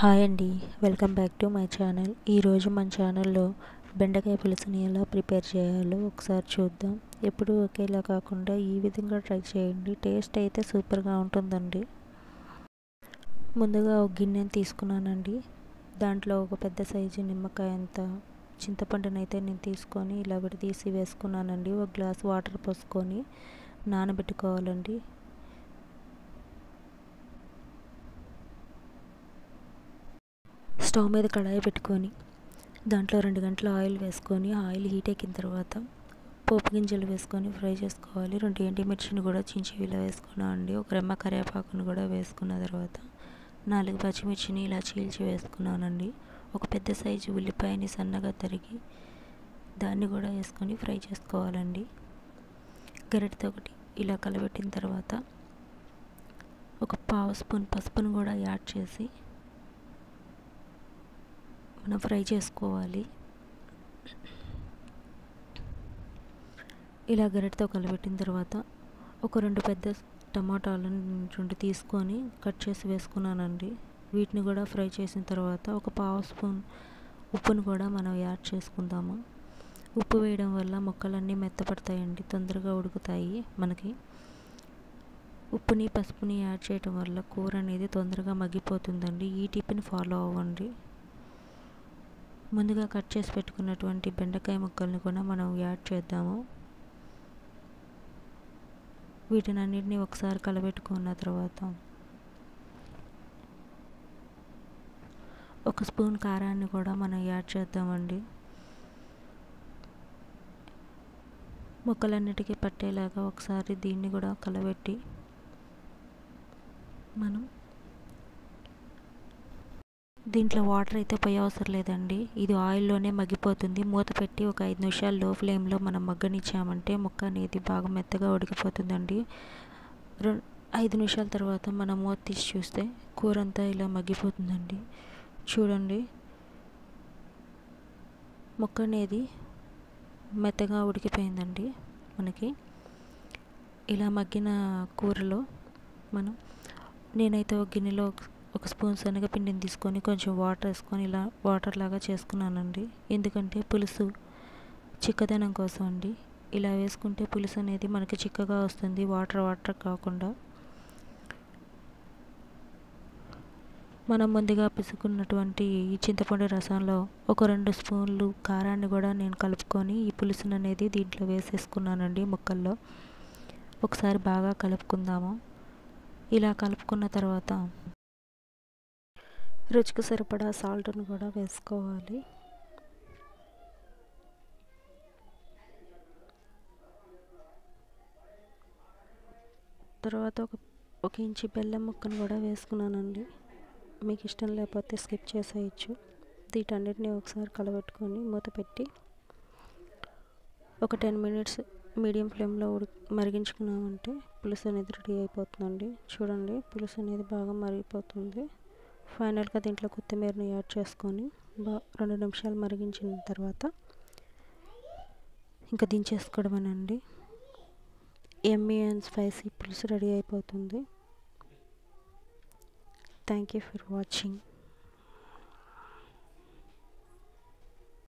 Hi అండి, welcome back to my channel. ఈరోజు మన ఛానల్లో బెండకాయ పులుసుని ఎలా ప్రిపేర్ చేయాలో ఒకసారి చూద్దాం. ఎప్పుడూ ఒకేలా కాకుండా ఈ విధంగా ట్రై చేయండి. టేస్ట్ అయితే సూపర్గా ఉంటుందండి. ముందుగా ఒక గిన్నెని తీసుకున్నానండి. దాంట్లో ఒక పెద్ద సైజు నిమ్మకాయ అంత చింతపండునైతే నేను తీసుకొని ఇలా విడదీసి వేసుకున్నానండి. ఒక గ్లాస్ వాటర్ పోసుకొని నానబెట్టుకోవాలండి. స్టవ్ మీద కడాయి పెట్టుకొని దాంట్లో 2 గంటల ఆయిల్ వేసుకొని ఆయిల్ హీట్ ఎక్కిన తర్వాత పోపు గింజలు వేసుకొని ఫ్రై చేసుకోవాలి. 2 ఎండుమిర్చిని కూడా చించి ఇలా వేసుకున్నానండి. ఒక రెమ్మ కరివేపాకును కూడా వేసుకున్న తర్వాత 4 పచ్చిమిర్చిని ఇలా చీల్చి వేసుకున్నానండి. ఒక పెద్ద సైజు ఉల్లిపాయని సన్నగా తరిగి దాన్ని కూడా వేసుకొని ఫ్రై చేసుకోవాలండి. గరిటెతో ఒకటి ఇలా కలబెట్టిన తర్వాత ఒక పావు స్పూన్ పసుపును కూడా యాడ్ చేసి మనం ఫ్రై చేసుకోవాలి. ఇలా గరిటెతో కలబెట్టిన తర్వాత ఒక 2 పెద్ద టమాటాలను 2 తీసుకొని కట్ చేసి వేసుకున్నానండి. వీటిని కూడా ఫ్రై చేసిన తర్వాత ఒక పావు స్పూన్ ఉప్పును కూడా మనం యాడ్ చేసుకుందాము. ఉప్పు వేయడం వల్ల ముక్కలన్నీ మెత్తపడతాయండి, తొందరగా ఉడుకుతాయి. మనకి ఉప్పుని పసుపుని యాడ్ చేయడం వల్ల కూర అనేది తొందరగా మగ్గిపోతుందండి. ఈ టిప్ని ఫాలో అవ్వండి. ముందుగా కట్ చేసి పెట్టుకున్నటువంటి బెండకాయ ముక్కల్ని కూడా మనం యాడ్ చేద్దాము. వీటిని అన్నిటిని ఒకసారి కలబెట్టుకున్న తర్వాత ఒక స్పూన్ కారాన్ని కూడా మనం యాడ్ చేద్దామండి. ముక్కలన్నిటికీ పట్టేలాగా ఒకసారి దీన్ని కూడా కలబెట్టి మనం దీంట్లో వాటర్ అయితే పోయే అవసరం లేదండి. ఇది ఆయిల్లోనే మగ్గిపోతుంది. మూత పెట్టి ఒక 5 నిమిషాలు లో ఫ్లేమ్లో మనం మగ్గనిచ్చామంటే ముక్క అనేది బాగా మెత్తగా ఉడికిపోతుందండి. 5 నిమిషాల తర్వాత మనం మూత తీసి చూస్తే కూర అంతా ఇలా మగ్గిపోతుందండి. చూడండి, ముక్క అనేది మెత్తగా ఉడికిపోయిందండి. మనకి ఇలా మగ్గిన కూరలో నేనైతే ఒక గిన్నెలో ఒక స్పూన్ శనగపిండిని తీసుకొని కొంచెం వాటర్ వేసుకొని ఇలా వాటర్ లాగా చేసుకున్నానండి. ఎందుకంటే పులుసు చిక్కదనం కోసం అండి. ఇలా వేసుకుంటే పులుసు అనేది మనకి చిక్కగా వస్తుంది, వాటర్ కాకుండా. మనం ముందుగా పిసుకున్నటువంటి ఈ చింతపండు రసంలో ఒక 2 స్పూన్లు కారాన్ని కూడా నేను కలుపుకొని ఈ పులుసును అనేది దీంట్లో వేసేసుకున్నానండి. ముక్కల్లో ఒకసారి బాగా కలుపుకుందాము. ఇలా కలుపుకున్న తర్వాత రుచికి సరిపడా సాల్ట్ను కూడా వేసుకోవాలి. తర్వాత ఒక ఇంచు బెల్లం ముక్కను కూడా వేసుకున్నానండి. మీకు ఇష్టం లేకపోతే స్కిప్ చేసేయచ్చు. వీటన్నిటిని ఒకసారి కలబెట్టుకొని మూత పెట్టి ఒక 10 మినిట్స్ మీడియం ఫ్లేమ్లో మరిగించుకున్నామంటే పులుసు అనేది రెడీ అయిపోతుందండి. చూడండి, పులుసు అనేది బాగా మరిగిపోతుంది. ఫైనల్గా దీంట్లో కొత్తిమీరని యాడ్ చేసుకొని 2 నిమిషాలు మరిగించిన తర్వాత ఇంకా దించేసుకోవడమేనండి. యమ్మీ అండ్ స్పైసీ పులుసు రెడీ అయిపోతుంది. Thank you for watching.